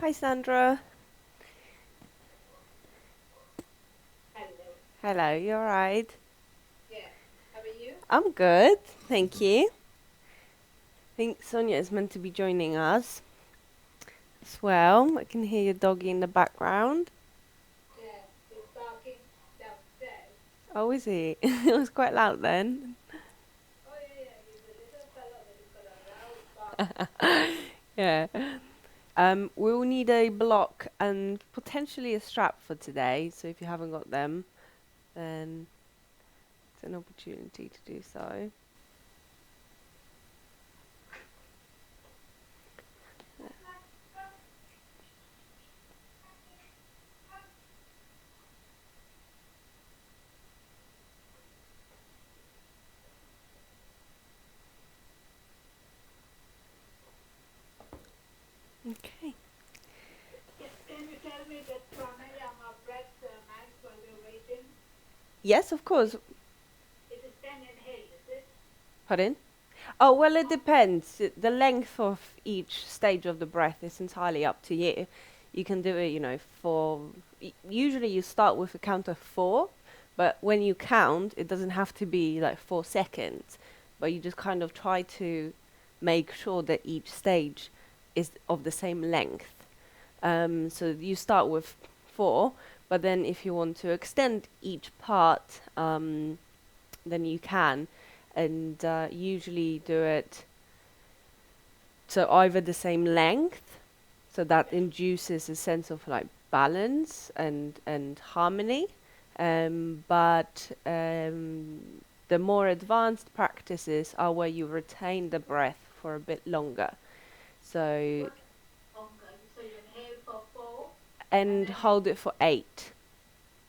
Hi, Sandra. Hello. Hello, you alright? Yeah. How are you? I'm good, thank you. I think Sonia is meant to be joining us as well. I can hear your doggy in the background. Yeah. He's barking downstairs. Oh, is he? It was quite loud then. Oh yeah, yeah. He's a little fellow, but he's got a loud barking. Yeah. We'll need a block and potentially a strap for today. So if you haven't got them, then it's an opportunity to do so. Okay. Can you tell me that pranayama breath, Max, while we're waiting? Yes, of course. It is 10 inhale, is it? Pardon? Oh, well, it depends. The length of each stage of the breath is entirely up to you. You can do it, usually you start with a count of 4, but when you count, it doesn't have to be like 4 seconds, but you just kind of try to make sure that each stage is of the same length. So you start with 4, but then if you want to extend each part, then you can, and usually do it so either the same length, so that induces a sense of like balance and harmony, but the more advanced practices are where you retain the breath for a bit longer, so What? Okay. So you inhale for 4 and and then hold it for 8.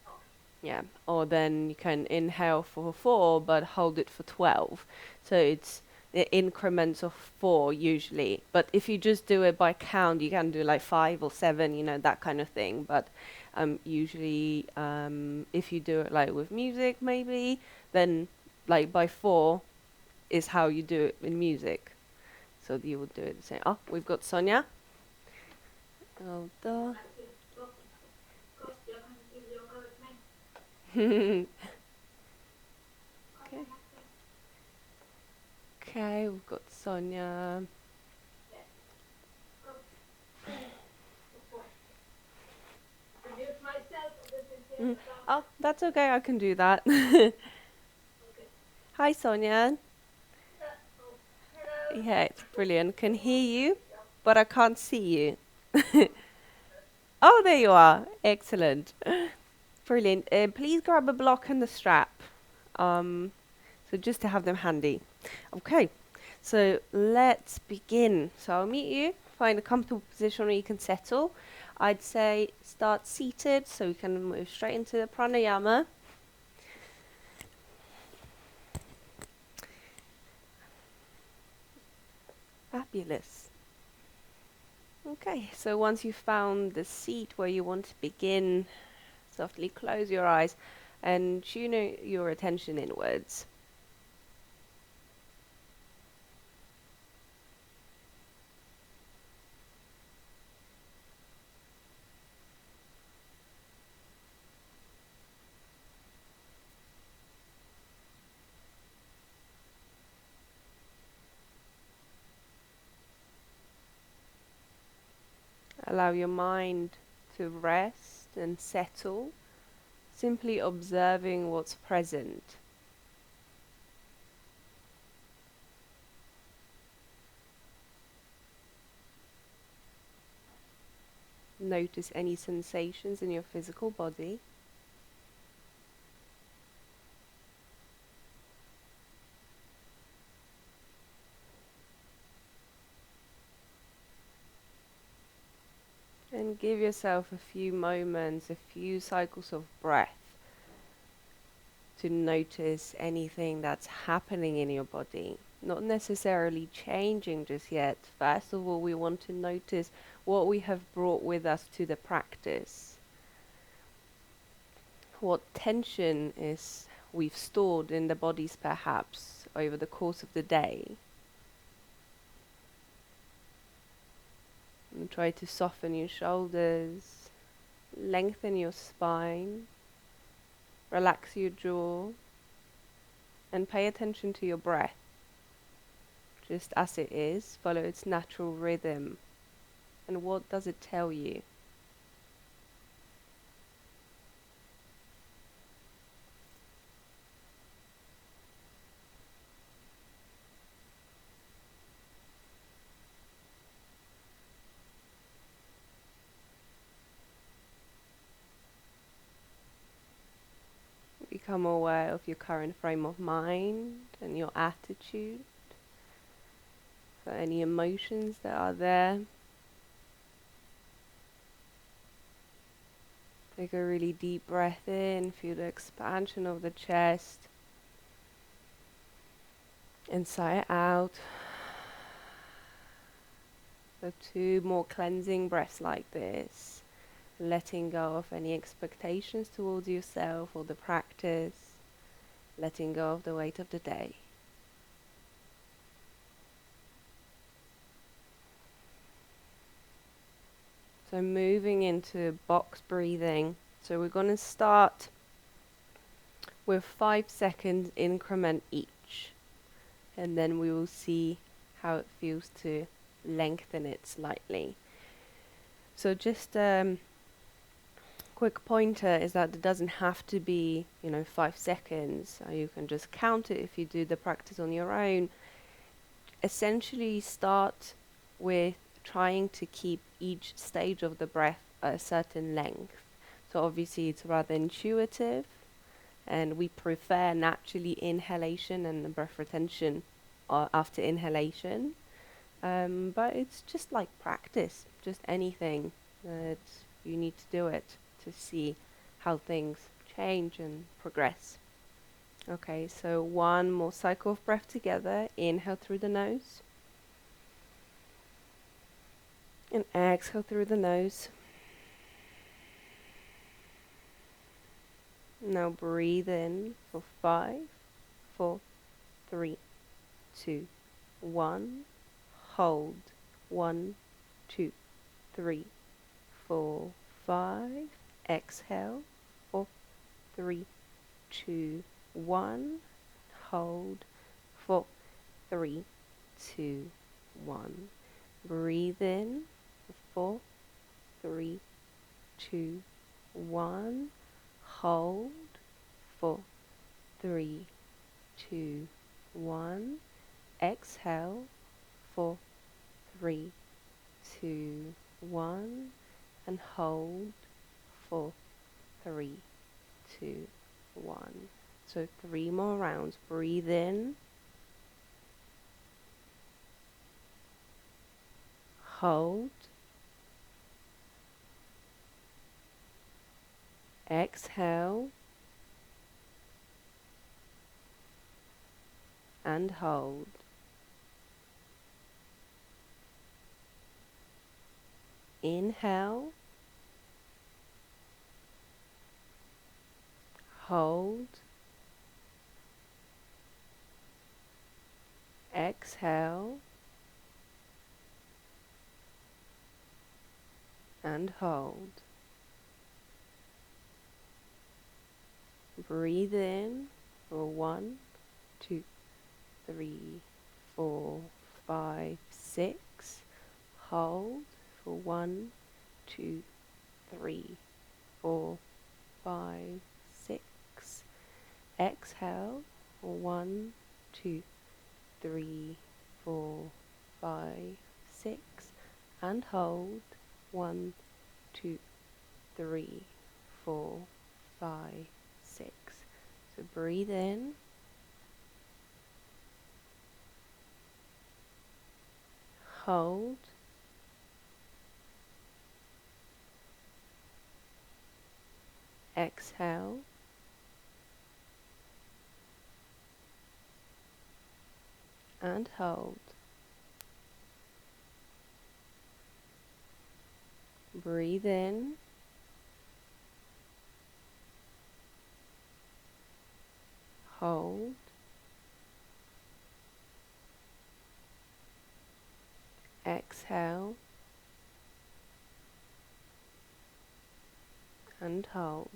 okay. Yeah, or then you can inhale for 4 but hold it for 12. So it's the increments of 4 usually. But if you just do it by count, you can do like 5 or 7, that kind of thing. But usually, if you do it like with music, maybe, then like by 4 is how you do it in music. So you would do it the same. Oh, we've got Sonia. Oh, duh. Matthew, go. Go. You're going to do yoga with me. Okay. Come on, Matthew. Okay, we've got Sonia. Yeah. Go. Good boy. To mute myself, this is here in Mm. the back. Oh, that's okay. I can do that. Okay. Hi, Sonia. Oh, hello. Yeah, it's brilliant. Can hear you, but I can't see you. Oh, there you are. Excellent. Brilliant. Please grab a block and the strap. Um, so just to have them handy. Okay. So let's begin. So I'll meet you. Find a comfortable position where you can settle. I'd say start seated so we can move straight into the pranayama. Fabulous. Okay, so once you've found the seat where you want to begin, softly close your eyes and tune your attention inwards. Allow your mind to rest and settle, simply observing what's present. Notice any sensations in your physical body. And give yourself a few moments, a few cycles of breath to notice anything that's happening in your body. Not necessarily changing just yet. First of all, we want to notice what we have brought with us to the practice. What tension is we've stored in the bodies perhaps over the course of the day. And try to soften your shoulders, lengthen your spine, relax your jaw, and pay attention to your breath. Just as it is, follow its natural rhythm. And what does it tell you? Become aware of your current frame of mind and your attitude, for any emotions that are there. Take a really deep breath in, feel the expansion of the chest, and sigh it out. So 2 more cleansing breaths like this, letting go of any expectations towards yourself or the practice, letting go of the weight of the day. So moving into box breathing. So we're going to start with 5 seconds increment each, and then we will see how it feels to lengthen it slightly. So just quick pointer is that it doesn't have to be 5 seconds. You can just count it if you do the practice on your own. Essentially start with trying to keep each stage of the breath at a certain length. So obviously it's rather intuitive, and we prefer naturally inhalation and breath retention after inhalation. But it's just like practice, just anything that you need to do it to see how things change and progress. Okay, so 1 more cycle of breath together. Inhale through the nose and exhale through the nose. Now breathe in for 5, 4, 3, 2, 1. Hold. 1, 2, 3, 4, 5. Exhale. 4, 3, 2, 1. Hold. 4, 3, 2, 1. Breathe in. 4, 3, 2, 1. Hold. 4, 3, 2, 1. Exhale. 4, 3, 2, 1. And hold. 4, 3, 2, 1. So 3 more rounds. Breathe in. Hold. Exhale. And hold. Inhale. Hold. Exhale. And hold. Breathe in for 1, 2, 3, 4, 5, 6. Hold for 1, 2, 3, 4, 5, 6. Exhale for 1, 2, 3, 4, 5, 6. And hold 1, 2, 3, 4, 5, 6. So breathe in. Hold. Exhale. And hold. Breathe in. Hold. Exhale. and hold.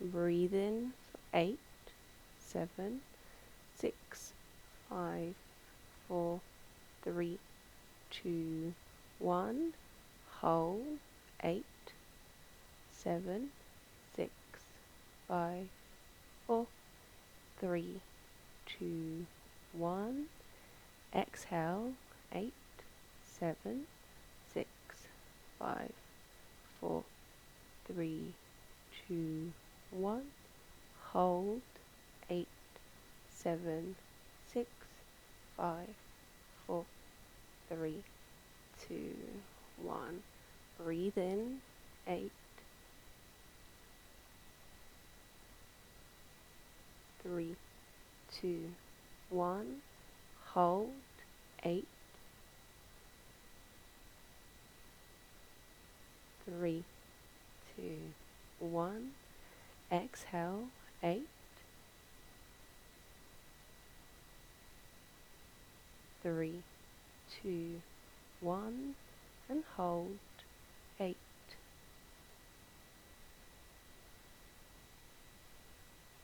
Breathe in for 8, 7, 6, 5, 4, 3, 2, 1. Hold. 8, 7, 6, 5, 4, 3, 2, 1. Exhale. 8, 7, 6, 5, 4, 3, 2, 1. Hold. 8, 7, 6, 5, 4, 3, 2, 1. Breathe in. 8, 3, 2, 1. Hold. 8, 3, 2, 1. Exhale. 8, 3, 2, 1. And hold. 8,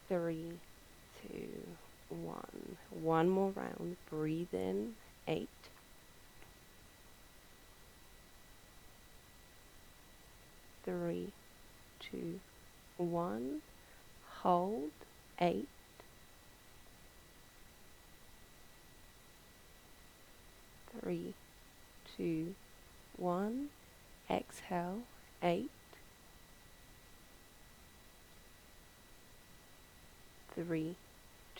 3, 2, 1. One more round. Breathe in. 8, 3, 2, 1. Hold. 8, 3, 2, 1. Exhale. 8, 3,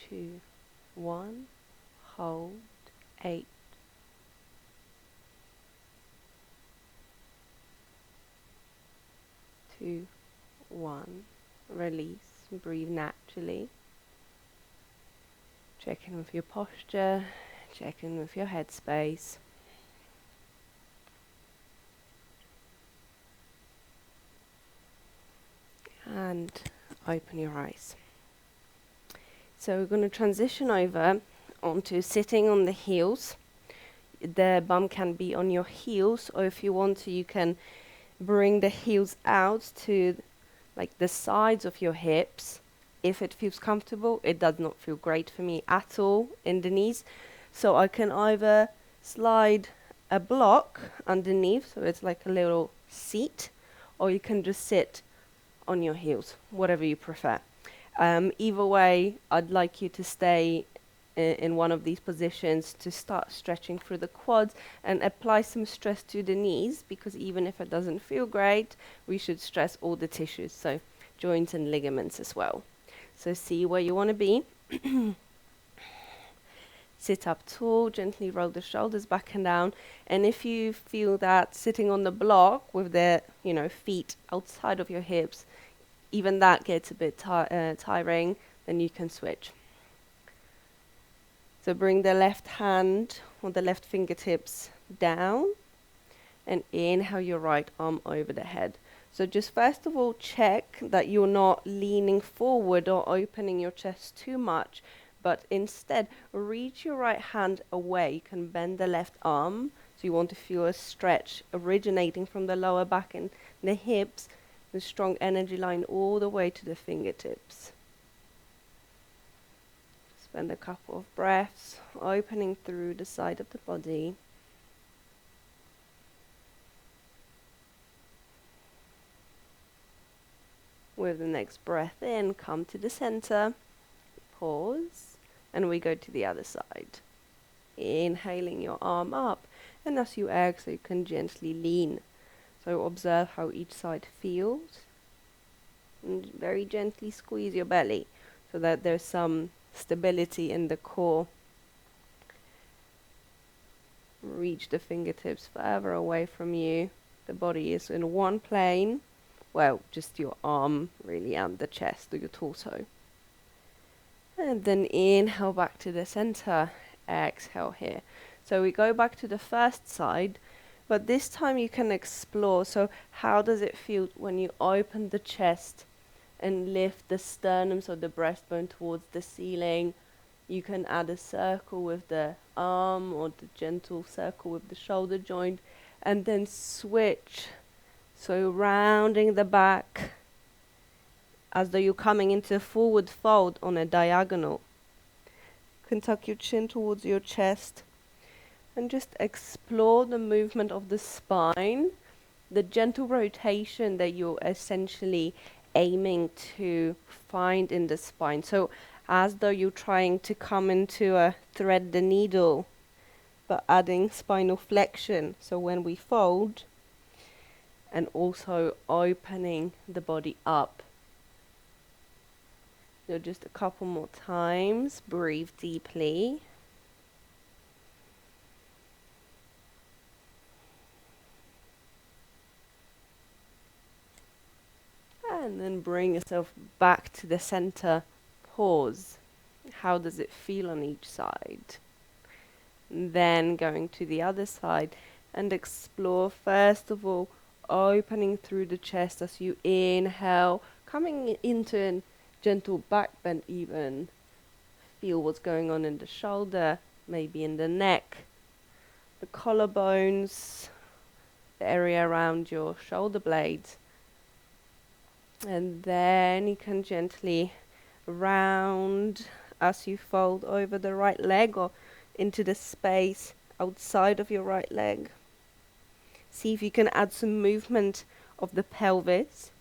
2, 1. Hold. 8, 2, 1. Release. Breathe naturally. Check in with your posture. Check in with your headspace. And open your eyes. So we're going to transition over onto sitting on the heels. The bum can be on your heels, or if you want to, you can bring the heels out to like the sides of your hips. If it feels comfortable, it does not feel great for me at all in the knees. So I can either slide a block underneath, so it's like a little seat, or you can just sit on your heels, whatever you prefer. Either way, I'd like you to stay in one of these positions to start stretching through the quads and apply some stress to the knees, because even if it doesn't feel great, we should stress all the tissues, so joints and ligaments as well. So see where you want to be. Sit up tall, gently roll the shoulders back and down. And if you feel that sitting on the block with the feet outside of your hips, even that gets a bit tiring, then you can switch. So bring the left hand or the left fingertips down and inhale your right arm over the head. So just first of all check that you're not leaning forward or opening your chest too much, but instead reach your right hand away. You can bend the left arm, so you want to feel a stretch originating from the lower back and the hips, the strong energy line all the way to the fingertips. Spend a couple of breaths opening through the side of the body. With the next breath in, come to the center, pause, and we go to the other side. Inhaling your arm up, and as you exhale, you can gently lean. So observe how each side feels, and very gently squeeze your belly so that there's some stability in the core. Reach the fingertips further away from you. The body is in one plane. Well, just your arm really and the chest or your torso. And then inhale back to the center. Exhale here. So we go back to the first side, but this time you can explore. So how does it feel when you open the chest and lift the sternum, so the breastbone, towards the ceiling? You can add a circle with the arm or the gentle circle with the shoulder joint. and then switch. So rounding the back as though you're coming into a forward fold on a diagonal. You can tuck your chin towards your chest and just explore the movement of the spine, the gentle rotation that you're essentially aiming to find in the spine. So as though you're trying to come into a thread the needle, but adding spinal flexion. So when we fold, and also opening the body up. So just a couple more times. Breathe deeply. And then bring yourself back to the center. Pause. How does it feel on each side? And then going to the other side and explore, first of all, opening through the chest as you inhale, coming into a gentle back bend even. Feel what's going on in the shoulder, maybe in the neck, the collarbones, the area around your shoulder blades. And then you can gently round as you fold over the right leg or into the space outside of your right leg. See if you can add some movement of the pelvis.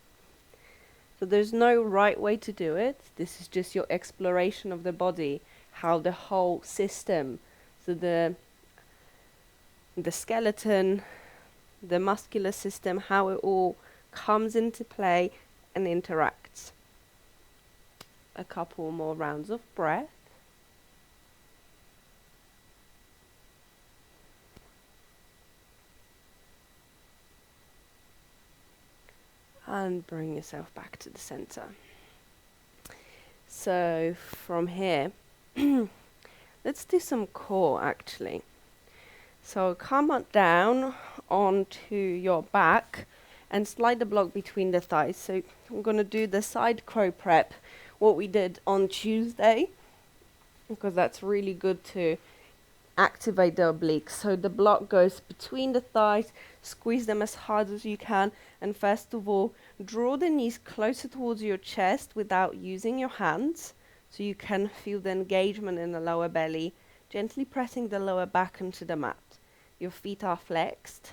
So there's no right way to do it. This is just your exploration of the body, how the whole system, so the skeleton, the muscular system, how it all comes into play and interacts. A couple more rounds of breath. And bring yourself back to the center. So from here, let's do some core actually. So come on down onto your back and slide the block between the thighs. So I'm going to do the side crow prep, what we did on Tuesday, because that's really good to activate the obliques. So the block goes between the thighs, squeeze them as hard as you can, and first of all, draw the knees closer towards your chest without using your hands, so you can feel the engagement in the lower belly, gently pressing the lower back into the mat. Your feet are flexed.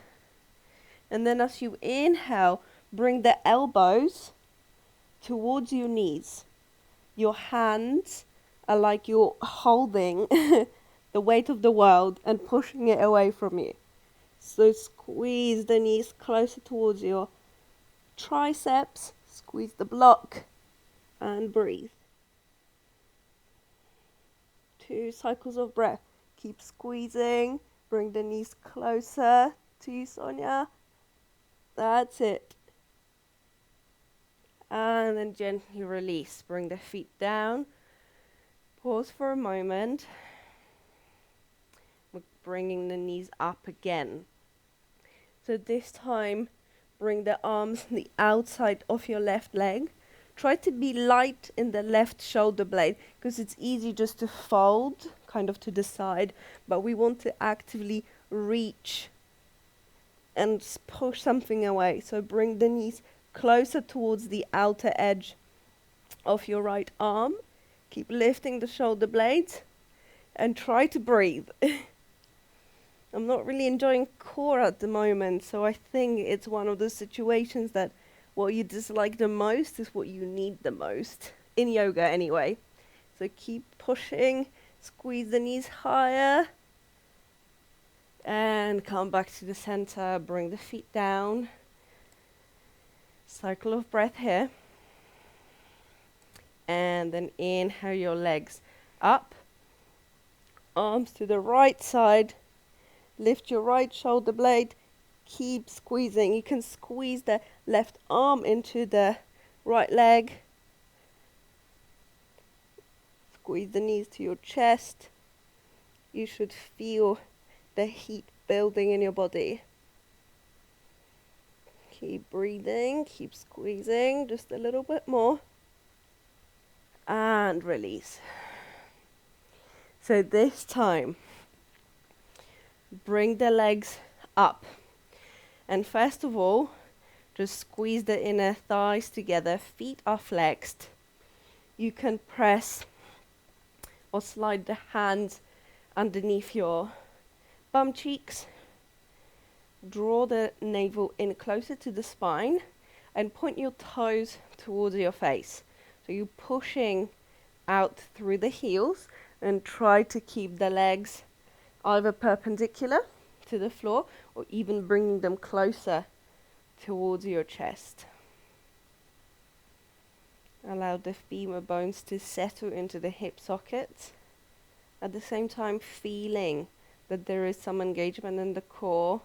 And then as you inhale, bring the elbows towards your knees. Your hands are like you're holding the weight of the world and pushing it away from you. So squeeze the knees closer towards your triceps, squeeze the block, and breathe. 2 cycles of breath. Keep squeezing, bring the knees closer to you, Sonia. That's it. And then gently release. Bring the feet down. Pause for a moment. We're bringing the knees up again. So this time, bring the arms on the outside of your left leg. Try to be light in the left shoulder blade, because it's easy just to fold kind of to the side, but we want to actively reach and push something away. So bring the knees closer towards the outer edge of your right arm. Keep lifting the shoulder blades and try to breathe. I'm not really enjoying core at the moment, so I think it's one of those situations that what you dislike the most is what you need the most, in yoga anyway. So keep pushing, squeeze the knees higher, and come back to the center, bring the feet down. Cycle of breath here. And then inhale your legs up, arms to the right side, lift your right shoulder blade, keep squeezing. You can squeeze the left arm into the right leg. Squeeze the knees to your chest. You should feel the heat building in your body. Keep breathing, keep squeezing, just a little bit more. And release. So this time, bring the legs up. And first of all, just squeeze the inner thighs together, feet are flexed. You can press or slide the hands underneath your bum cheeks. Draw the navel in closer to the spine and point your toes towards your face. So you're pushing out through the heels and try to keep the legs either perpendicular to the floor or even bringing them closer towards your chest. Allow the femur bones to settle into the hip sockets. At the same time, feeling that there is some engagement in the core,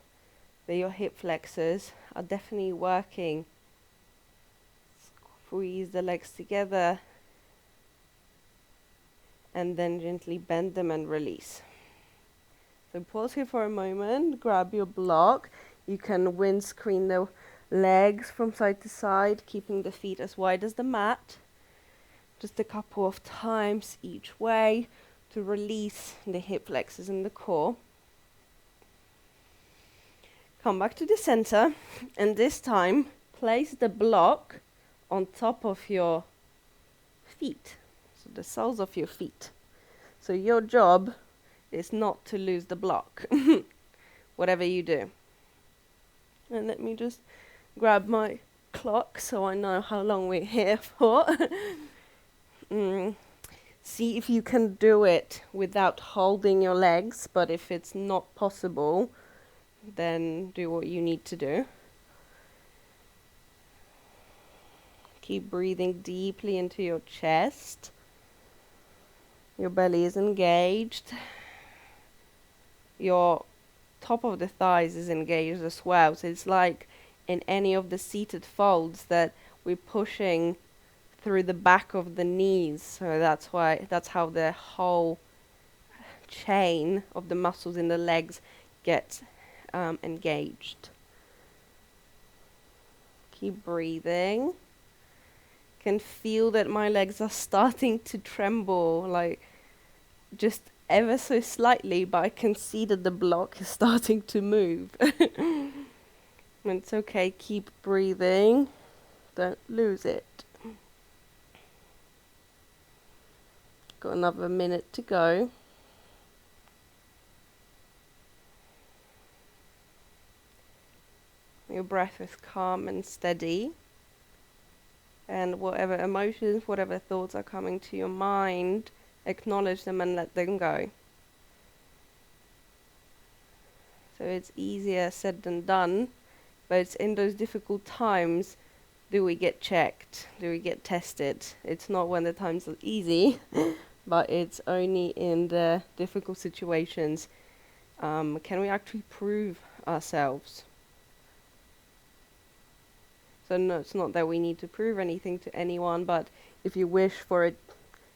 that your hip flexors are definitely working. Squeeze the legs together and then gently bend them and release. So pause here for a moment, grab your block. You can windscreen the legs from side to side, keeping the feet as wide as the mat. Just a couple of times each way to release the hip flexors in the core. Come back to the center, and this time place the block on top of your feet, so the soles of your feet. So your job is not to lose the block, whatever you do. And let me just grab my clock so I know how long we're here for. See if you can do it without holding your legs, but if it's not possible, then do what you need to do. Keep breathing deeply into your chest. Your belly is engaged. Your top of the thighs is engaged as well. So it's like in any of the seated folds that we're pushing through the back of the knees. So that's how the whole chain of the muscles in the legs get engaged. Keep breathing. Can feel that my legs are starting to tremble, like just ever so slightly, but I can see that the block is starting to move. It's okay, keep breathing. Don't lose it. Got another minute to go. Your breath is calm and steady. And whatever emotions, whatever thoughts are coming to your mind, acknowledge them and let them go. So it's easier said than done, but it's in those difficult times do we get checked, do we get tested. It's not when the times are easy, but it's only in the difficult situations can we actually prove ourselves. So no, it's not that we need to prove anything to anyone, but if you wish for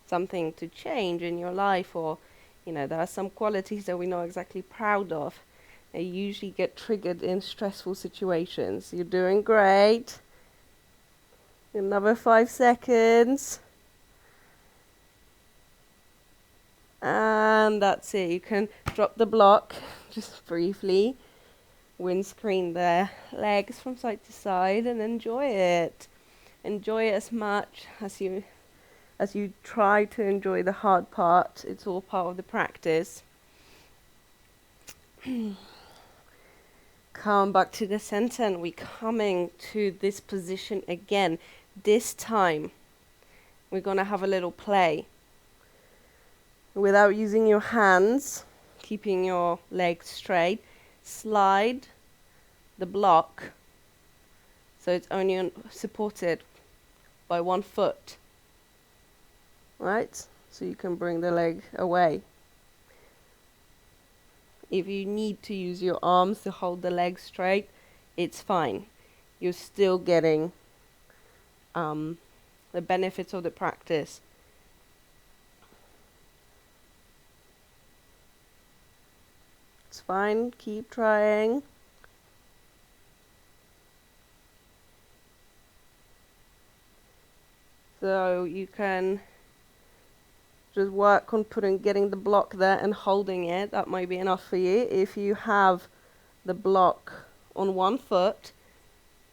something to change in your life, or there are some qualities that we're not exactly proud of, they usually get triggered in stressful situations. You're doing great. Another 5 seconds. And that's it. You can drop the block just briefly. Windscreen the legs from side to side and enjoy it. Enjoy it as much as you try to enjoy the hard part. It's all part of the practice. Come back to the center, and we're coming to this position again. This time we're going to have a little play. Without using your hands, keeping your legs straight, slide the block so it's only supported by one foot. Right? So you can bring the leg away. If you need to use your arms to hold the leg straight, it's fine. You're still getting the benefits of the practice. It's fine, keep trying. So you can just work on getting the block there and holding it. That might be enough for you. If you have the block on one foot,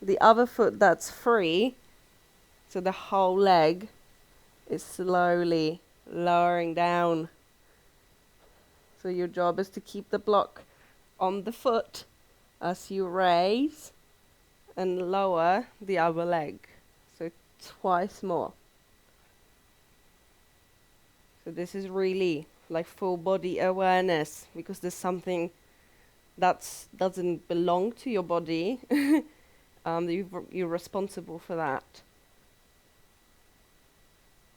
the other foot that's free, so the whole leg is slowly lowering down. So your job is to keep the block on the foot as you raise and lower the other leg. So twice more. So this is really like full body awareness, because there's something that doesn't belong to your body. You're responsible for that.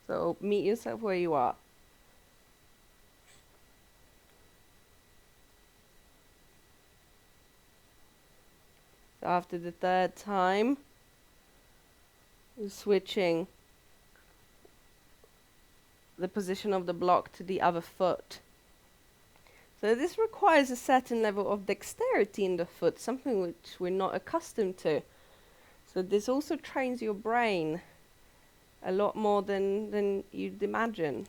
So meet yourself where you are. So after the third time, you're switching the position of the block to the other foot. So this requires a certain level of dexterity in the foot, something which we're not accustomed to. So this also trains your brain a lot more than you'd imagine.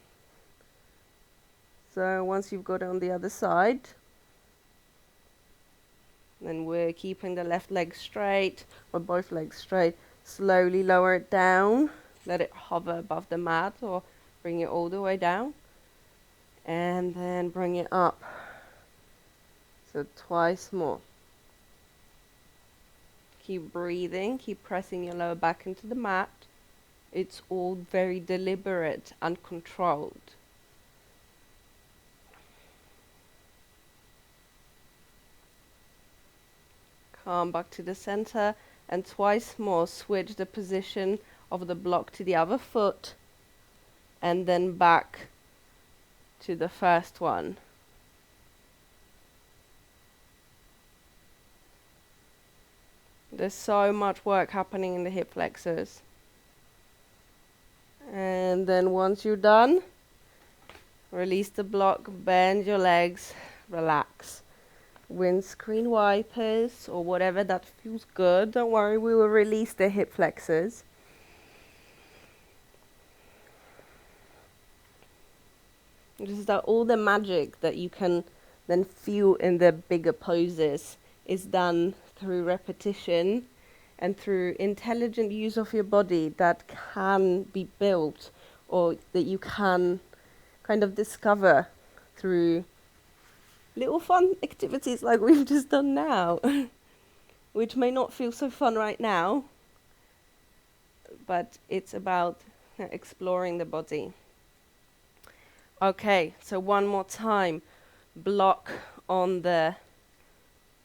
So once you've got it on the other side, then we're keeping the left leg straight, or both legs straight. Slowly lower it down, let it hover above the mat, or bring it all the way down. And then bring it up. So twice more. Keep breathing, keep pressing your lower back into the mat. It's all very deliberate and controlled. Come back to the center, and twice more switch the position of the block to the other foot, and then back to the first one. There's so much work happening in the hip flexors. And then once you're done, release the block, bend your legs, relax. Windscreen wipers or whatever that feels good. Don't worry, we will release the hip flexors. Just that all the magic that you can then feel in the bigger poses is done through repetition and through intelligent use of your body that can be built, or that you can kind of discover through little fun activities like we've just done now, which may not feel so fun right now, but it's about exploring the body. Okay, so one more time. Block on the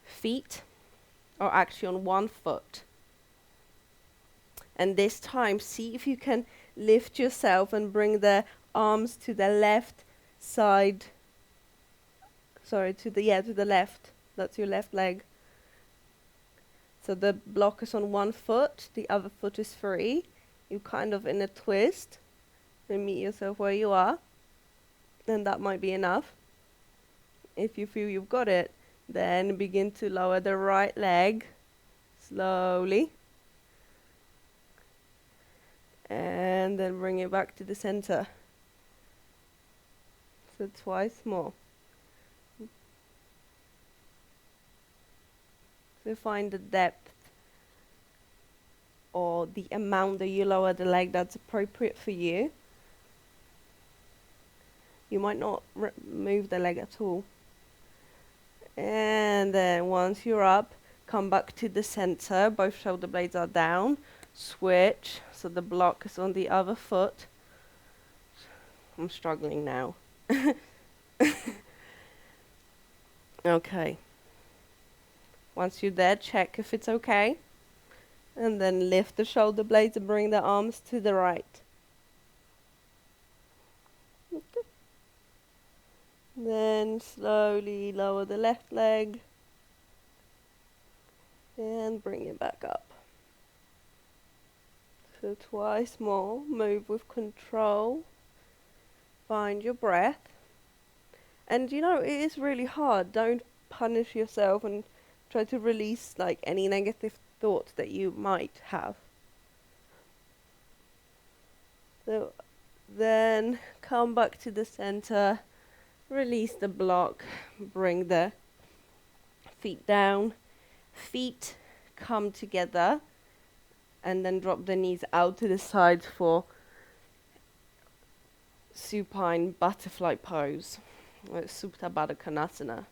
feet, or actually on one foot. And this time, see if you can lift yourself and bring the arms to the left side. Sorry, to the left. That's your left leg. So the block is on one foot, the other foot is free. You're kind of in a twist. Then meet yourself where you are. Then that might be enough. If you feel you've got it, then begin to lower the right leg slowly. And then bring it back to the center. So twice more. So find the depth or the amount that you lower the leg that's appropriate for you. You might not move the leg at all. And then once you're up, come back to the center. Both shoulder blades are down. Switch, so the block is on the other foot. I'm struggling now. Okay. Once you're there, check if it's okay. And then lift the shoulder blades and bring the arms to the right. Okay. Then slowly lower the left leg. And bring it back up. So twice more. Move with control. Find your breath. And you know, it is really hard. Don't punish yourself and try to release like any negative thoughts that you might have. So then come back to the center, release the block, bring the feet down, feet come together, and then drop the knees out to the sides for supine butterfly pose, or Supta Baddha Konasana.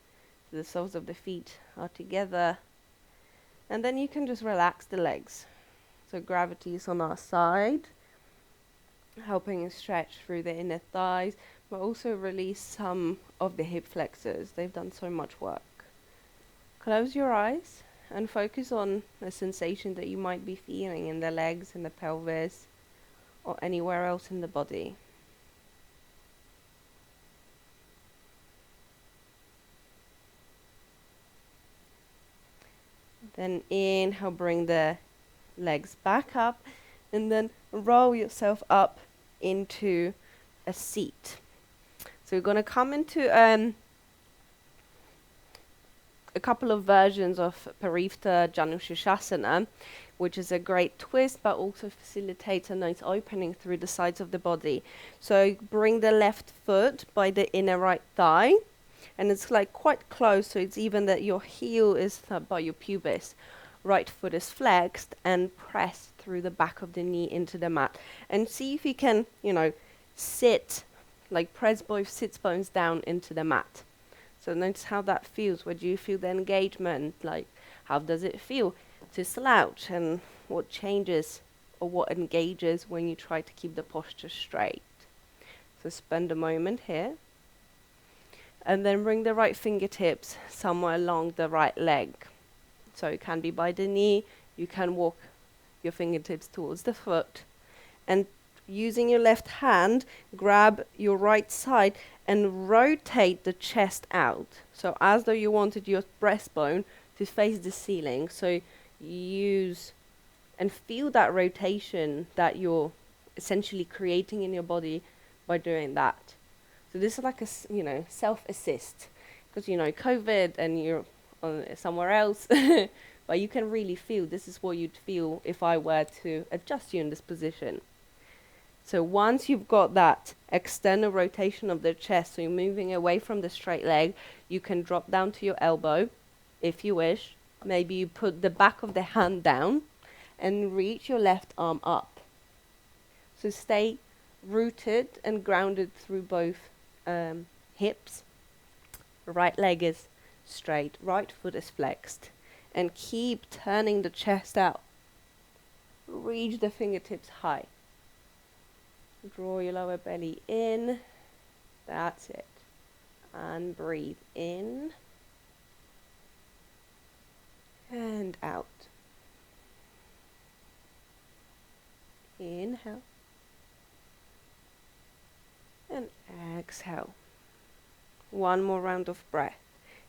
So the soles of the feet are together, and then you can just relax the legs. So gravity is on our side, helping us stretch through the inner thighs, but also release some of the hip flexors. They've done so much work. Close your eyes and focus on a sensation that you might be feeling in the legs, in the pelvis, or anywhere else in the body. Then inhale, bring the legs back up, and then roll yourself up into a seat. So we're going to come into a couple of versions of Parivta Janushirshasana, which is a great twist but also facilitates a nice opening through the sides of the body. So bring the left foot by the inner right thigh, and it's like quite close, so it's even that your heel is by your pubis. Right foot is flexed, and press through the back of the knee into the mat. And see if you can, sit, like press both sits bones down into the mat. So notice how that feels. Where do you feel the engagement? Like, how does it feel to slouch? And what changes or what engages when you try to keep the posture straight? So spend a moment here. And then bring the right fingertips somewhere along the right leg. So it can be by the knee. You can walk your fingertips towards the foot. And using your left hand, grab your right side and rotate the chest out. So as though you wanted your breastbone to face the ceiling. So use and feel that rotation that you're essentially creating in your body by doing that. So this is like a, self-assist. Because, COVID and you're somewhere else. But you can really feel, this is what you'd feel if I were to adjust you in this position. So once you've got that external rotation of the chest, so you're moving away from the straight leg, you can drop down to your elbow, if you wish. Maybe you put the back of the hand down and reach your left arm up. So stay rooted and grounded through both hips. Right leg is straight, right foot is flexed. And keep turning the chest out. Reach the fingertips high. Draw your lower belly in. That's it. And breathe in. And out. Inhale. And exhale. One more round of breath.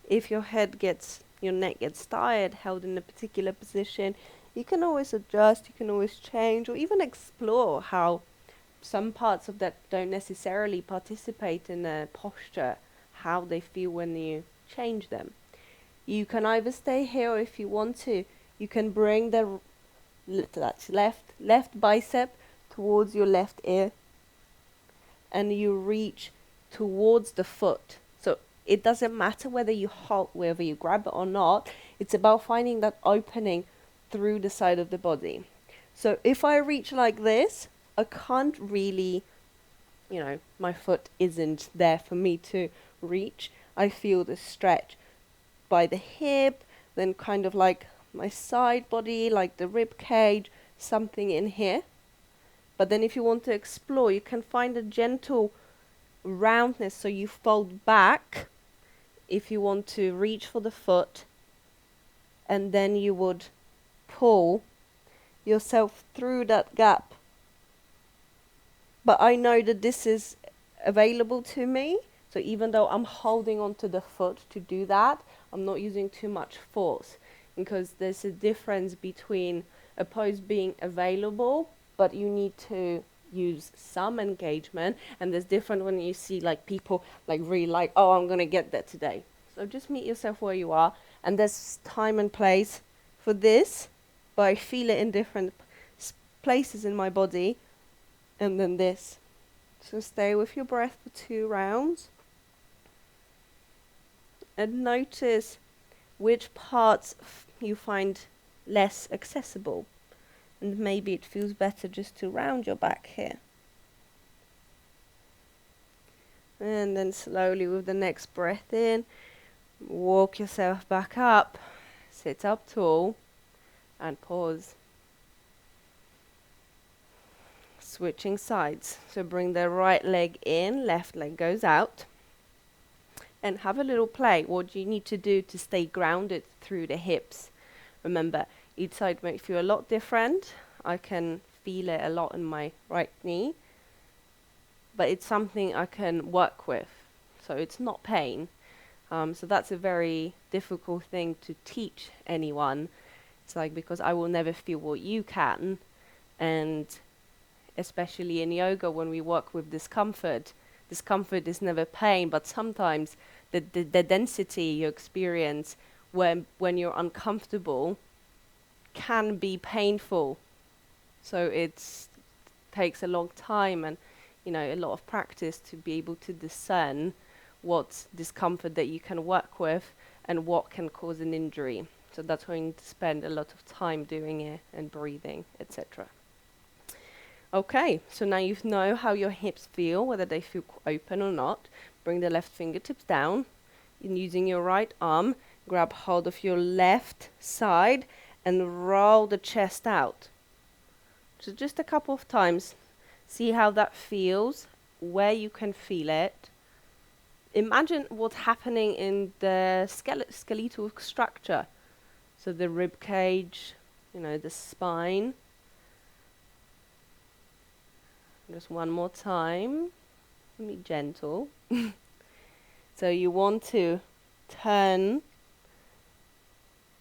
If your neck gets tired, held in a particular position, you can always adjust, you can always change, or even explore how some parts of that don't necessarily participate in a posture, how they feel when you change them. You can either stay here, or if you want to, you can bring the left bicep towards your left ear, and you reach towards the foot. So it doesn't matter whether you grab it or not. It's about finding that opening through the side of the body. So if I reach like this, I can't really, my foot isn't there for me to reach. I feel the stretch by the hip, then kind of like my side body, like the rib cage, something in here. But then if you want to explore, you can find a gentle roundness, so you fold back if you want to reach for the foot, and then you would pull yourself through that gap. But I know that this is available to me, so even though I'm holding onto the foot to do that, I'm not using too much force, because there's a difference between a pose being available, but you need to use some engagement, and there's different when you see like people like really like, oh, I'm gonna get that today. So just meet yourself where you are, and there's time and place for this, but I feel it in different places in my body. And then this. So stay with your breath for 2 rounds. And notice which parts, you find less accessible. And maybe it feels better just to round your back here. And then slowly with the next breath in, walk yourself back up, sit up tall, and pause. Switching sides. So bring the right leg in, left leg goes out. And have a little play. What do you need to do to stay grounded through the hips? Remember, each side makes feel a lot different. I can feel it a lot in my right knee. But it's something I can work with. So it's not pain. So that's a very difficult thing to teach anyone. It's like, because I will never feel what you can. And especially in yoga, when we work with discomfort is never pain, but sometimes the density you experience when you're uncomfortable can be painful. So it takes a long time and a lot of practice to be able to discern what's discomfort that you can work with and what can cause an injury. So that's why you need to spend a lot of time doing it and breathing, etc. Okay, so now you know how your hips feel, whether they feel open or not. Bring the left fingertips down. And using your right arm, grab hold of your left side and roll the chest out. So just a couple of times. See how that feels, where you can feel it. Imagine what's happening in the skeletal structure. So the rib cage, the spine. Just one more time. Be gentle. So you want to turn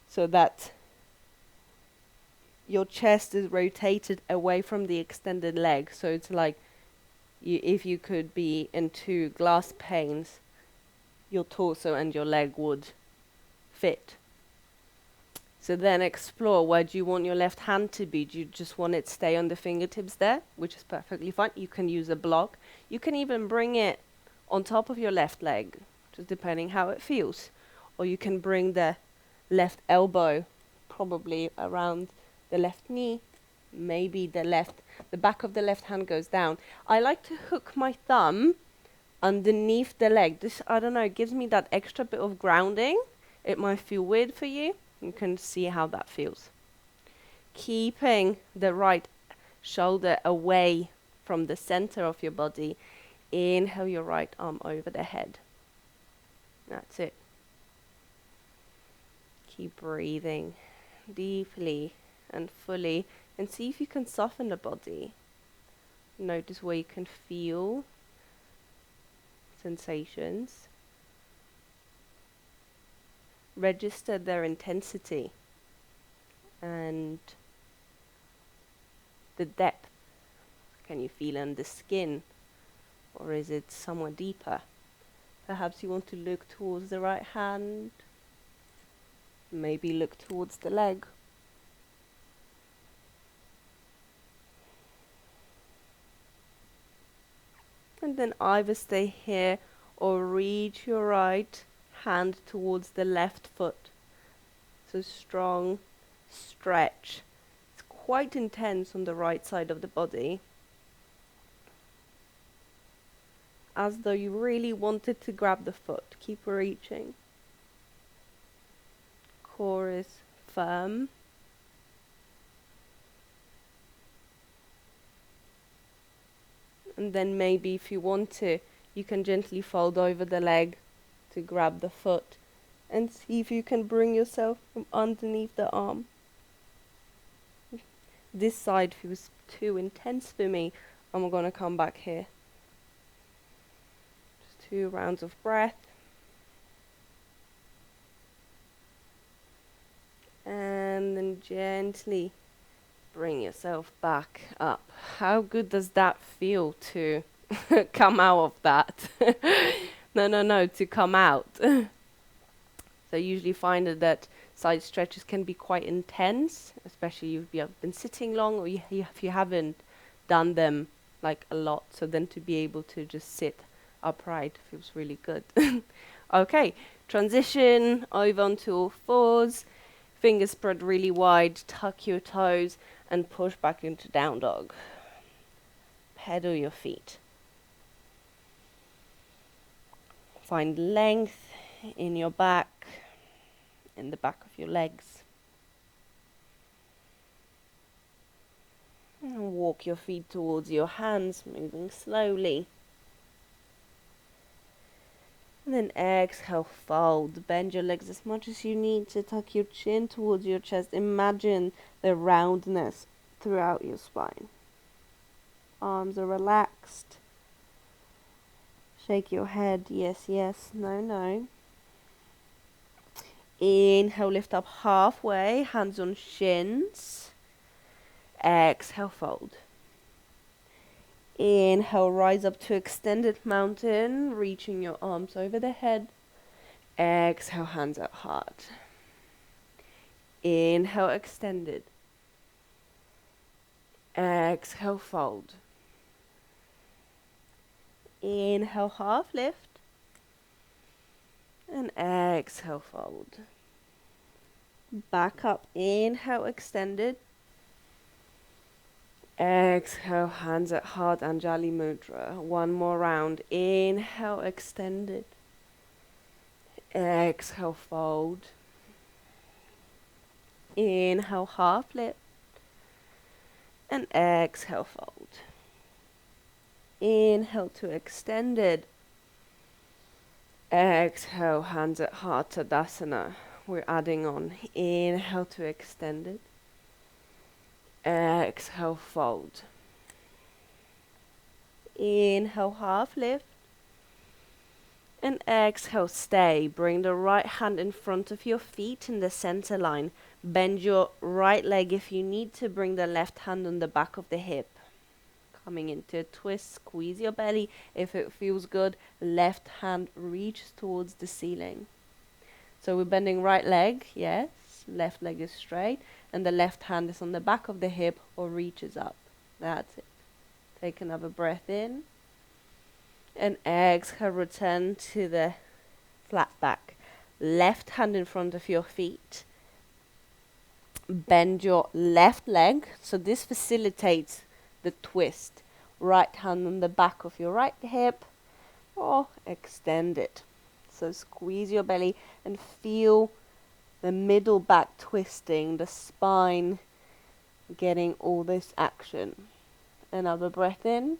so that your chest is rotated away from the extended leg. So it's like if you could be in two glass panes, your torso and your leg would fit. So then explore, where do you want your left hand to be? Do you just want it to stay on the fingertips there, which is perfectly fine. You can use a block. You can even bring it on top of your left leg, just depending how it feels. Or you can bring the left elbow probably around the left knee. Maybe the back of the left hand goes down. I like to hook my thumb underneath the leg. This, I don't know, gives me that extra bit of grounding. It might feel weird for you. You can see how that feels. Keeping the right shoulder away from the center of your body. Inhale your right arm over the head. That's it. Keep breathing deeply and fully, and see if you can soften the body. Notice where you can feel sensations. Register their intensity and the depth. Can you feel in the skin, or is it somewhere deeper? Perhaps you want to look towards the right hand, maybe look towards the leg. And then either stay here or reach your right hand towards the left foot. So strong stretch. It's quite intense on the right side of the body. As though you really wanted to grab the foot. Keep reaching. Core is firm. And then maybe if you want to, you can gently fold over the leg to grab the foot and see if you can bring yourself from underneath the arm. This side feels too intense for me. I'm going to come back here. Just 2 rounds of breath. And then gently bring yourself back up. How good does that feel to come out of that? No, to come out. So I usually find that side stretches can be quite intense, especially if you have been sitting long or if you haven't done them like a lot. So then to be able to just sit upright feels really good. Okay, transition over onto all fours. Fingers spread really wide, tuck your toes and push back into down dog. Pedal your feet. Find length in your back, in the back of your legs. And walk your feet towards your hands, moving slowly. And then exhale, fold. Bend your legs as much as you need to tuck your chin towards your chest. Imagine the roundness throughout your spine. Arms are relaxed. Shake your head. Yes, yes. No, no. Inhale, lift up halfway. Hands on shins. Exhale, fold. Inhale, rise up to extended mountain, reaching your arms over the head. Exhale, hands at heart. Inhale, extended. Exhale, fold. Inhale, half lift. And exhale, fold. Back up, inhale, extended. Exhale, hands at heart, Anjali Mudra. One more round. Inhale, extended. Exhale, fold. Inhale, half lift. And exhale, fold. Inhale to extended. Exhale, hands at heart, Tadasana. We're adding on. Inhale to extended. Exhale, fold. Inhale, half lift. And exhale, stay. Bring the right hand in front of your feet in the center line. Bend your right leg if you need to. Bring the left hand on the back of the hip. Coming into a twist, squeeze your belly. If it feels good, left hand reaches towards the ceiling. So we're bending right leg, yes. Left leg is straight. And the left hand is on the back of the hip or reaches up. That's it. Take another breath in. And exhale, return to the flat back. Left hand in front of your feet. Bend your left leg. So this facilitates the twist. Right hand on the back of your right hip. Or extend it. So squeeze your belly and feel the middle back twisting, the spine getting all this action. Another breath in.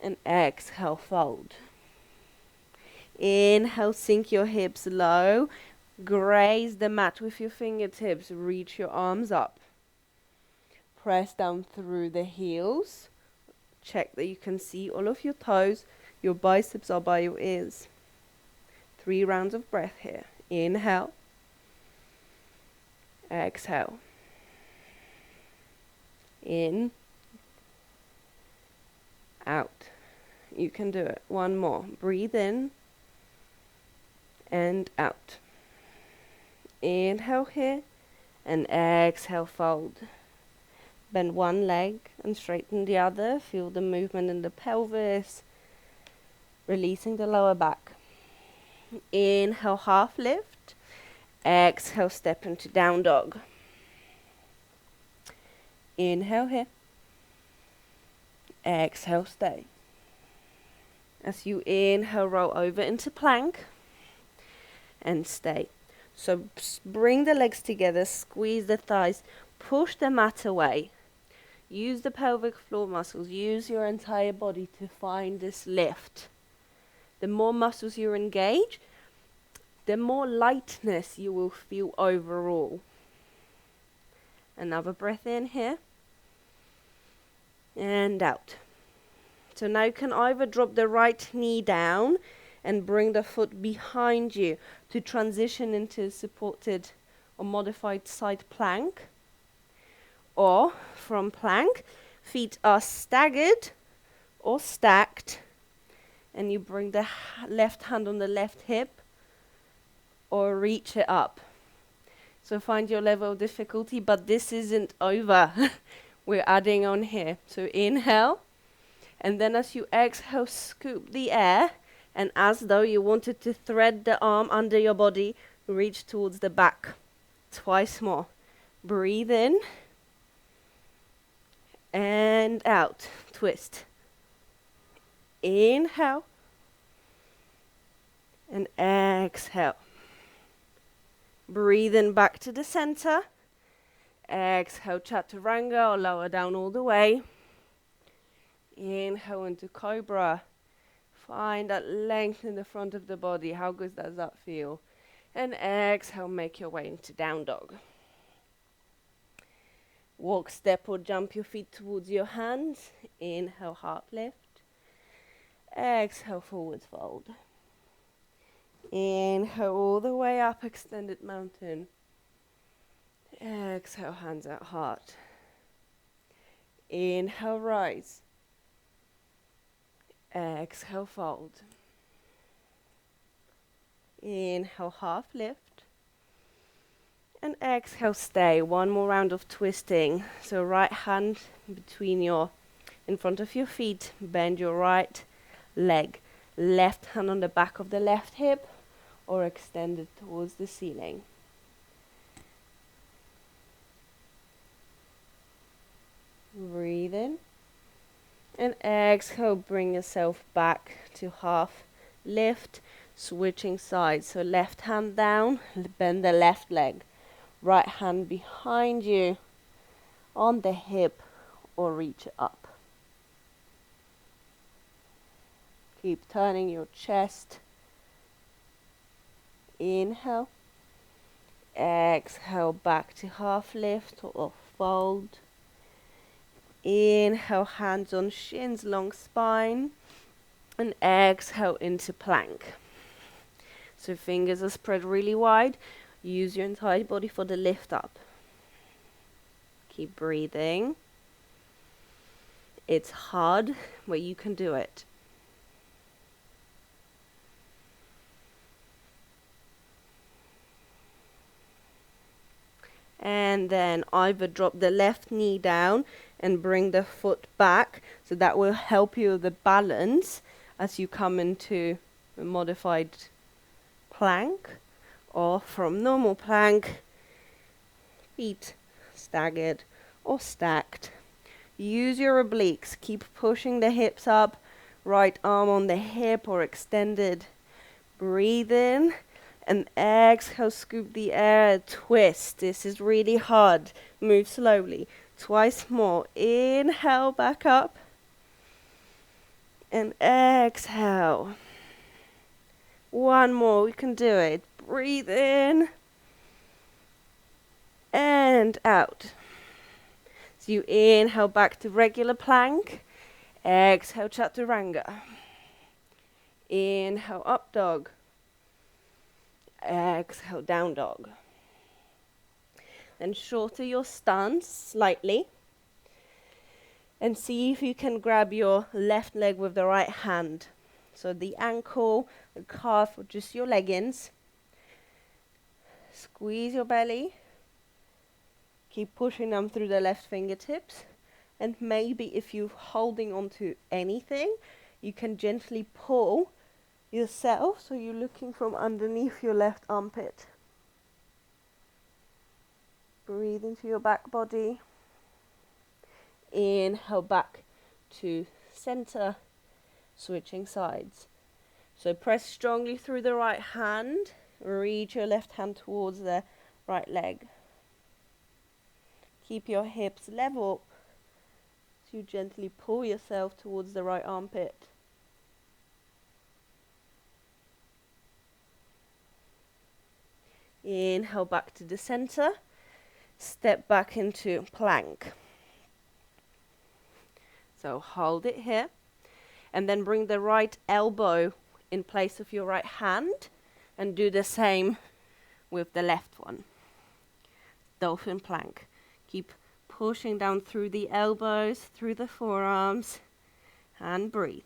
And exhale, fold. Inhale, sink your hips low. Graze the mat with your fingertips. Reach your arms up. Press down through the heels. Check that you can see all of your toes. Your biceps are by your ears. 3 rounds of breath here. Inhale. Exhale. In. Out. You can do it. One more. Breathe in. And out. Inhale here. And exhale, fold. Bend one leg and straighten the other. Feel the movement in the pelvis. Releasing the lower back. Inhale, half lift. Exhale, step into down dog. Inhale here. Exhale, stay. As you inhale, roll over into plank. And stay. So bring the legs together, squeeze the thighs, push the mat away. Use the pelvic floor muscles, use your entire body to find this lift. The more muscles you engage, the more lightness you will feel overall. Another breath in here. And out. So now you can either drop the right knee down and bring the foot behind you to transition into supported or modified side plank. Or from plank, feet are staggered or stacked, and you bring the left hand on the left hip or reach it up. So find your level of difficulty, but this isn't over. We're adding on here. So inhale, and then as you exhale, scoop the air, and as though you wanted to thread the arm under your body, reach towards the back. Twice more. Breathe in and out. Twist. Inhale and exhale. Breathe in back to the center. Exhale, chaturanga, or lower down all the way. Inhale into cobra. Find that length in the front of the body. How good does that feel? And exhale, make your way into down dog. Walk, step, or jump your feet towards your hands. Inhale, heart lift. Exhale, forward fold. Inhale all the way up, extended mountain. Exhale, hands at heart. Inhale, rise. Exhale, fold. Inhale, half lift. And exhale, stay. One more round of twisting. So right hand in front of your feet. Bend your right leg. Left hand on the back of the left hip or extended towards the ceiling. Breathe in. And exhale, bring yourself back to half lift, switching sides. So left hand down, bend the left leg. Right hand behind you on the hip or reach it up. Keep turning your chest. Inhale. Exhale, back to half lift or fold. Inhale, hands on shins, long spine. And exhale into plank. So fingers are spread really wide. Use your entire body for the lift up. Keep breathing. It's hard, but you can do it. And then either drop the left knee down and bring the foot back. So that will help you with the balance as you come into a modified plank. Or from normal plank, feet staggered or stacked. Use your obliques. Keep pushing the hips up. Right arm on the hip or extended. Breathe in. And exhale, scoop the air, twist. This is really hard. Move slowly. Twice more. Inhale, back up. And exhale. One more, we can do it. Breathe in. And out. So you inhale back to regular plank. Exhale, chaturanga. Inhale, up dog. Exhale, down dog. Then shorten your stance slightly. And see if you can grab your left leg with the right hand. So the ankle, the calf, or just your leggings. Squeeze your belly. Keep pushing them through the left fingertips. And maybe if you're holding on to anything, you can gently pull yourself, so you're looking from underneath your left armpit. Breathe into your back body. Inhale back to center, switching sides. So press strongly through the right hand. Reach your left hand towards the right leg. Keep your hips level. So you gently pull yourself towards the right armpit. Inhale back to the center. Step back into plank. So hold it here. And then bring the right elbow in place of your right hand. And do the same with the left one. Dolphin plank. Keep pushing down through the elbows, through the forearms. And breathe.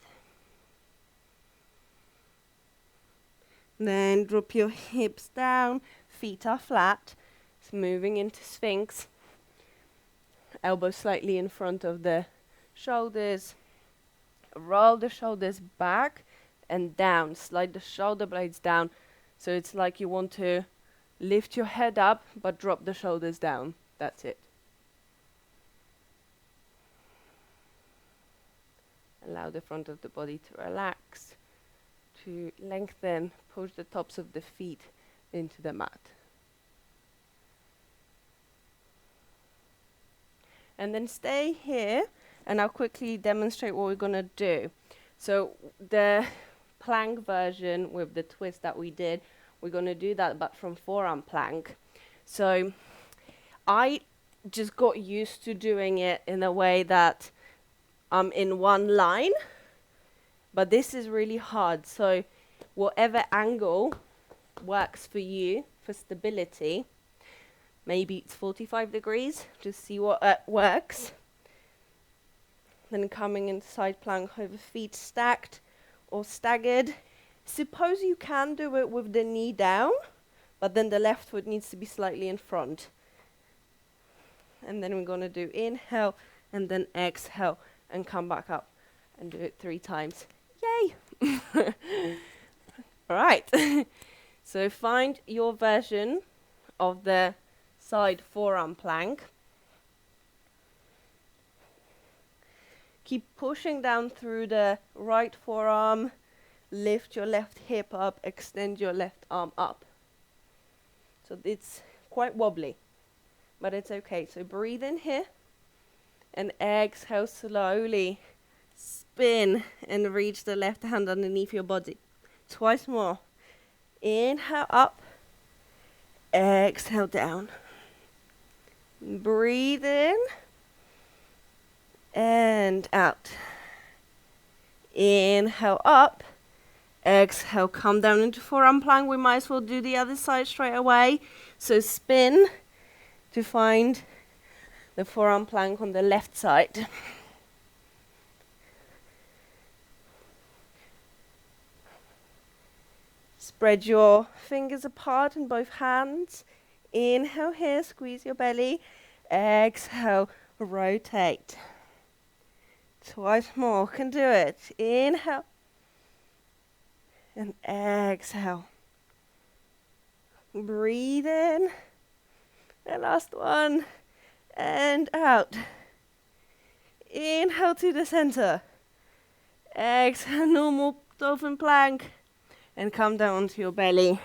Then drop your hips down. Feet are flat. So moving into Sphinx. Elbows slightly in front of the shoulders. Roll the shoulders back and down. Slide the shoulder blades down. So it's like you want to Lift your head up, but drop the shoulders down. That's it. Allow the front of the body to relax, to lengthen, push the tops of the feet into the mat. And then stay here, and I'll quickly demonstrate what we're going to do. So the plank version with the twist that we did, we're going to do that, but from forearm plank. So I just got used to doing it in a way that I'm in one line, but this is really hard. So whatever angle works for you for stability, maybe it's 45 degrees, just see what works. Then coming into side plank over feet stacked or staggered. Suppose you can do it with the knee down, but then the left foot needs to be slightly in front. And then we're going to do inhale and then exhale and come back up and do it 3 times. Yay! All right. So find your version of the side forearm plank. Keep pushing down through the right forearm. Lift your left hip up, extend your left arm up. So it's quite wobbly, but it's okay. So breathe in here and exhale slowly. Spin and reach the left hand underneath your body. Twice more. Inhale up, exhale down. Breathe in and out. Inhale up, exhale, come down into forearm plank. We might as well do the other side straight away. So spin to find the forearm plank on the left side. Spread your fingers apart in both hands. Inhale here, squeeze your belly. Exhale, rotate. Twice more, can do it. Inhale and exhale. Breathe in. The last one. And out. Inhale to the center. Exhale, normal dolphin plank. And come down onto your belly.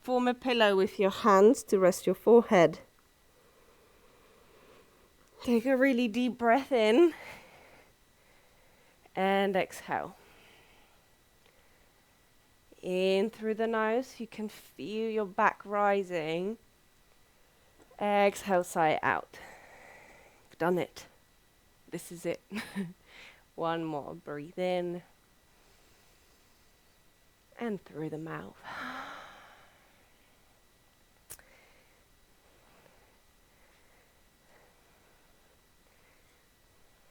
Form a pillow with your hands to rest your forehead. Take a really deep breath in. And exhale. In through the nose, you can feel your back rising. Exhale, sigh out. You've done it. This is it. One more. Breathe in. And through the mouth.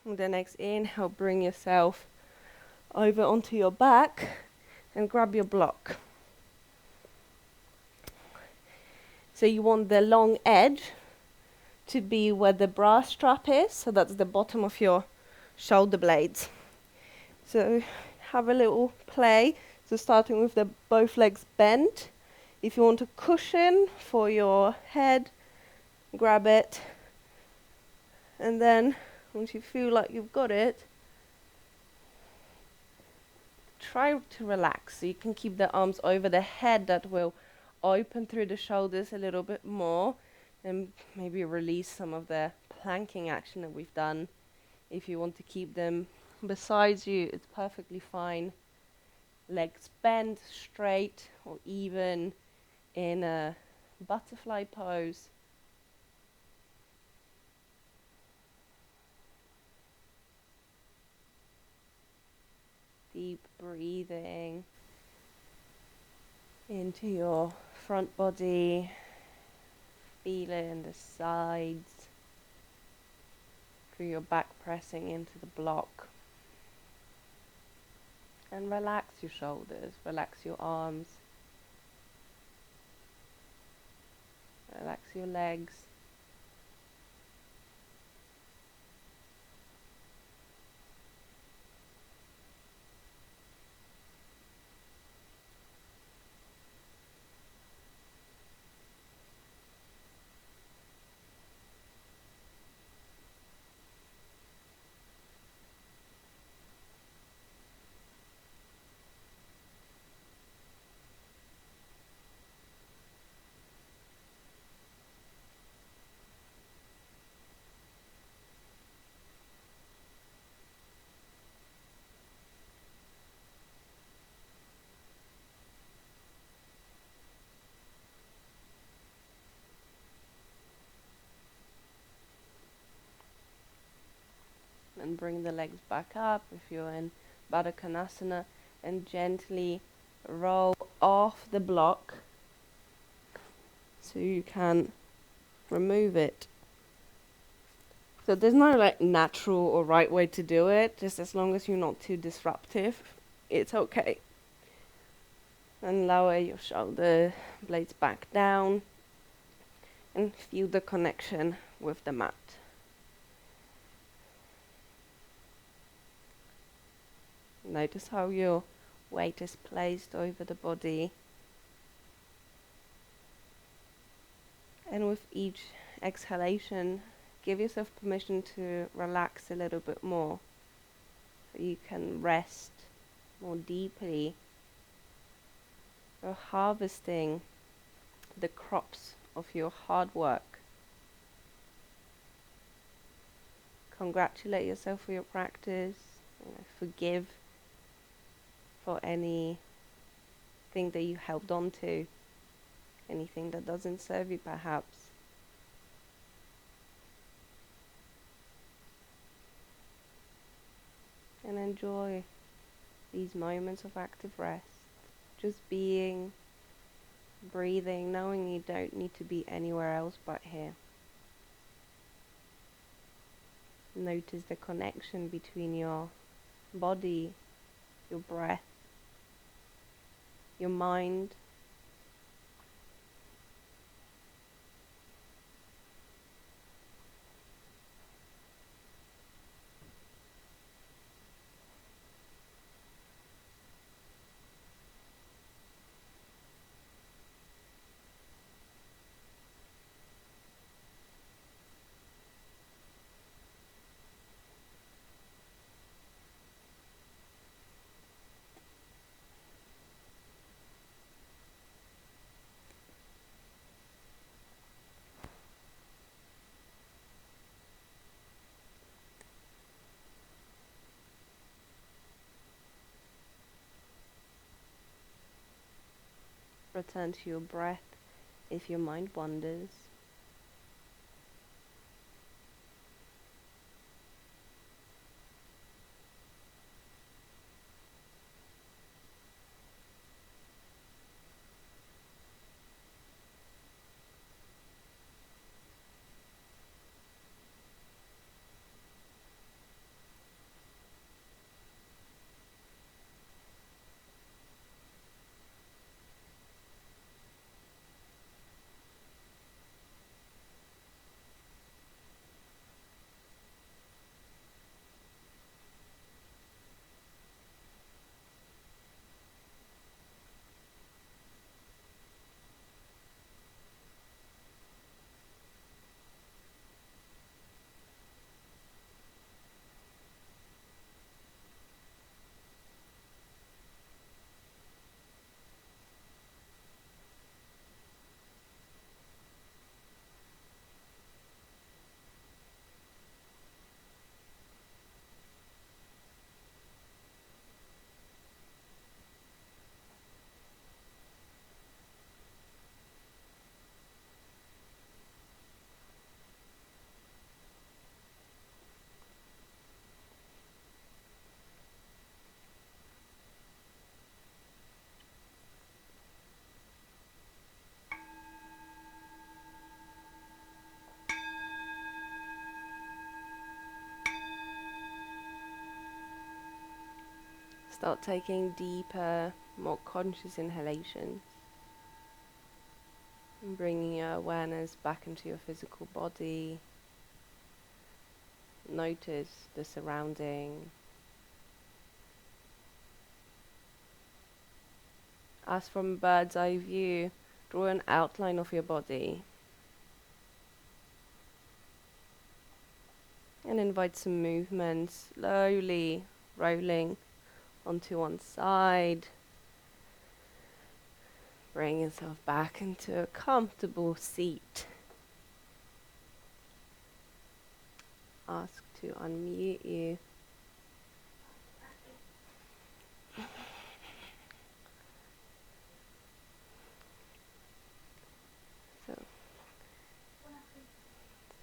With the next inhale, bring yourself over onto your back and grab your block. So you want the long edge to be where the bra strap is, so that's the bottom of your shoulder blades. So have a little play. So starting with the both legs bent. If you want a cushion for your head, grab it. And then once you feel like you've got it, try to relax. So you can keep the arms over the head. That will open through the shoulders a little bit more. And maybe release some of the planking action that we've done. If you want to keep them beside you, it's perfectly fine. Legs bent, straight, or even in a butterfly pose. Deep breathing into your front body. Feel it in the sides. Through your back pressing into the block. And relax your shoulders, relax your arms. Relax your legs. and bring the legs back up if you're in Baddha Konasana, and gently roll off the block so you can remove it. So there's no like natural or right way to do it, just as long as you're not too disruptive, it's okay. And lower your shoulder blades back down and feel the connection with the mat. Notice how your weight is placed over the body. And with each exhalation, give yourself permission to relax a little bit more, so you can rest more deeply. You're harvesting the crops of your hard work. Congratulate yourself for your practice. Forgive for anything that you held on to, anything that doesn't serve you perhaps. And enjoy these moments of active rest. Just being, breathing, knowing you don't need to be anywhere else but here. Notice the connection between your body, your breath, your mind. Return to your breath if your mind wanders. Start taking deeper, more conscious inhalations. And bringing your awareness back into your physical body. Notice the surrounding. As from a bird's eye view, draw an outline of your body. And invite some movement, slowly rolling onto one side. Bring yourself back into a comfortable seat. Ask to unmute you.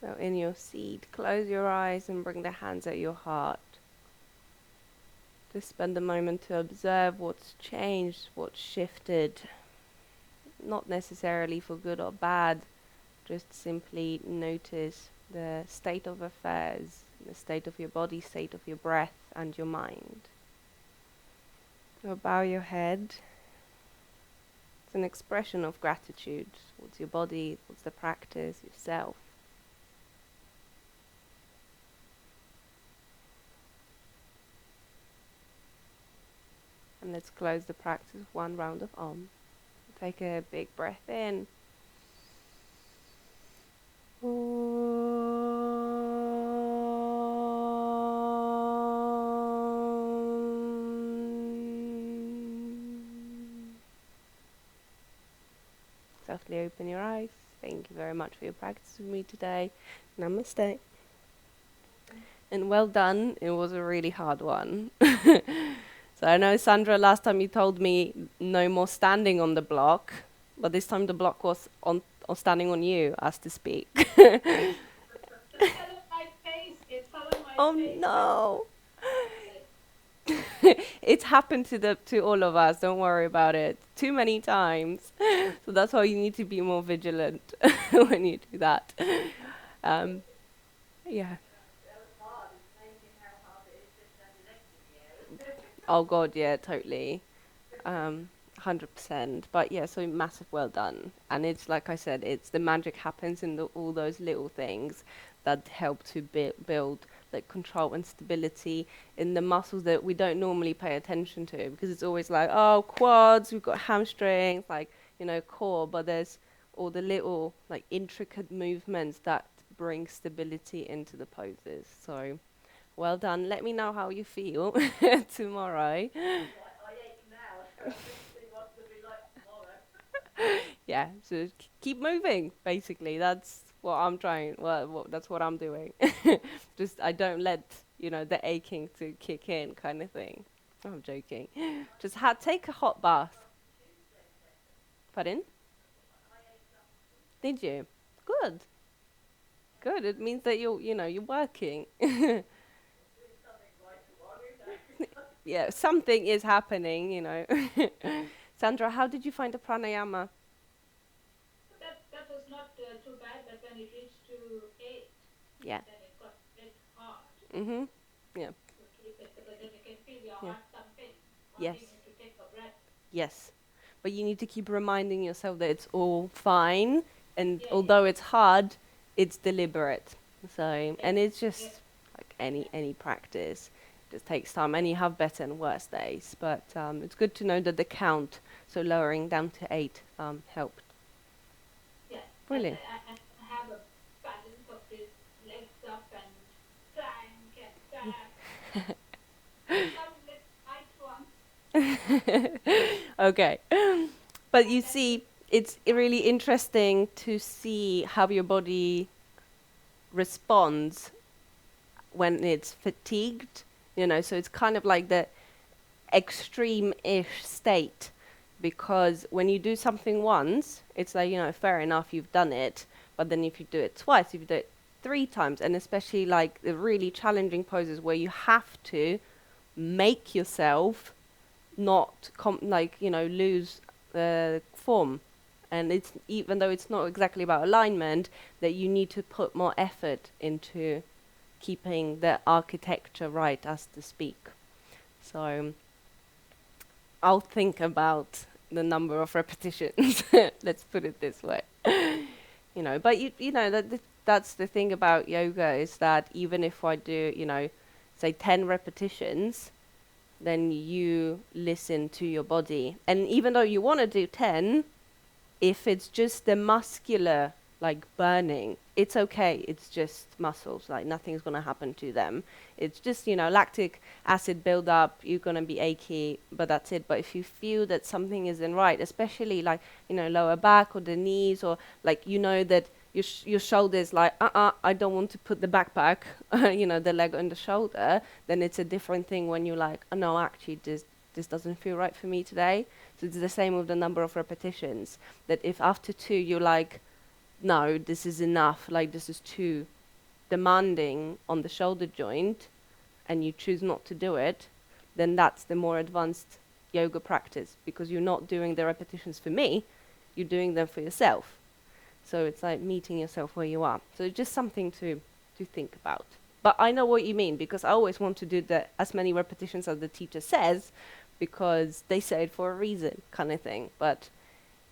So in your seat, close your eyes and bring the hands at your heart. Just spend a moment to observe what's changed, what's shifted. Not necessarily for good or bad, just simply notice the state of affairs, the state of your body, state of your breath and your mind. Or bow your head. It's an expression of gratitude towards your body, towards the practice, yourself. And let's close the practice with one round of Om. Take a big breath in. Softly open your eyes. Thank you very much for your practice with me today. Namaste. And well done. It was a really hard one. So I know, Sandra, last time you told me no more standing on the block, but this time the block was on or standing on you, as to speak. It fell on my face. It fell on my Oh face. no! Like, It's happened to all of us. Don't worry about it. Too many times. So that's why you need to be more vigilant when you do that. Yeah. that was hard. It's amazing how hard it is just standing next to you. Oh God, yeah, totally. 100%. But yeah, so massive well done. And it's like I said, it's the magic happens in all those little things that help to build like control and stability in the muscles that we don't normally pay attention to, because it's always like, oh, quads, we've got hamstrings, like, core, but there's all the little like intricate movements that bring stability into the poses. So well done. Let me know how you feel tomorrow. I ache now, so let's see what it'll be like tomorrow. Yeah, so keep moving, basically. That's what I'm trying, that's what I'm doing. Just I don't let, the aching to kick in kind of thing. I'm joking. Just take a hot bath. Pardon? Did you? Good. Good. It means that you're working. Yeah, something is happening. Sandra, how did you find the pranayama? That was not too bad, but when it reached to 8, Yeah. then it got a bit hard Yeah. to keep it, because then you can feel your Yeah. heart thumping, Yes. wanting you to take a breath. Yes. But you need to keep reminding yourself that it's all fine, and Yeah, although it's hard, it's deliberate. So, and it's just Yeah. like any practice. It just takes time, and you have better and worse days. But it's good to know that the count, so lowering down to 8, helped. Yeah. Brilliant. And have a balance of his legs up and plank and back. Some with height ones. Okay. But you see, it's really interesting to see how your body responds when it's fatigued, so it's kind of like the extreme-ish state, because when you do something once, it's like, fair enough, you've done it, but then if you do it twice, if you do it 3 times, and especially like the really challenging poses where you have to make yourself not lose the form, and it's even though it's not exactly about alignment, that you need to put more effort into keeping the architecture right, as to speak. So I'll think about the number of repetitions. Let's put it this way. But that's the thing about yoga, is that even if I do, say 10 repetitions, then you listen to your body. And even though you want to do 10, if it's just the muscular, like burning, it's okay. It's just muscles, like nothing's going to happen to them. It's just, lactic acid build up, you're going to be achy, but that's it. But if you feel that something isn't right, especially like, lower back or the knees, or like, that your shoulders like, I don't want to put the backpack, the leg on the shoulder, then it's a different thing when you're like, oh no, actually this doesn't feel right for me today. So it's the same with the number of repetitions, that if after 2 you're like, no, this is enough, like this is too demanding on the shoulder joint and you choose not to do it, then that's the more advanced yoga practice, because you're not doing the repetitions for me, you're doing them for yourself. So it's like meeting yourself where you are. So it's just something to think about. But I know what you mean, because I always want to do as many repetitions as the teacher says, because they say it for a reason, kind of thing. But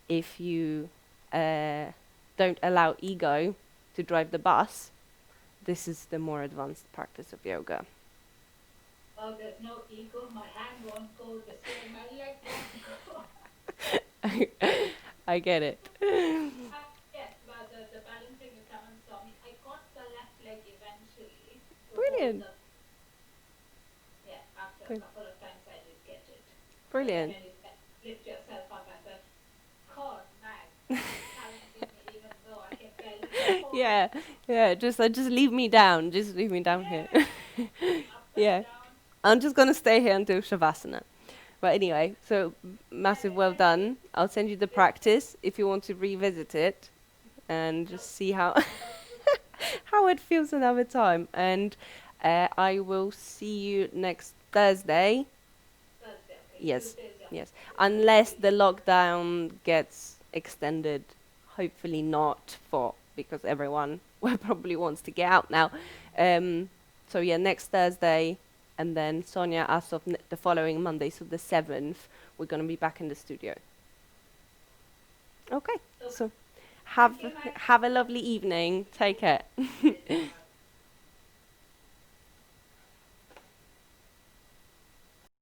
if you don't allow ego to drive the bus, this is the more advanced practice of yoga. Oh, there's no ego. My hand won't go the same. My leg won't go. I get it. Yes, but the balancing you come and saw me. I got the left leg eventually. Brilliant. Yeah, after a Good. couple of times I did get it. Brilliant. When you lift yourself up and then, God, Mag, challenging me even though I can barely hold. Yeah. Just leave me down. Just leave me down here. Up Yeah. and down. I'm just gonna stay here until Shavasana. But anyway, so massive well done. I'll send you the practice if you want to revisit it and just see how how it feels another time. And I will see you next Thursday. Thursday, okay. Yes, Tuesdays, yeah. yes. Unless the lockdown gets extended, hopefully not, because everyone probably wants to get out now. So yeah, next Thursday, and then Sonia, as of the following Monday, so the 7th, we're going to be back in the studio. Okay, so have a lovely evening. Take care.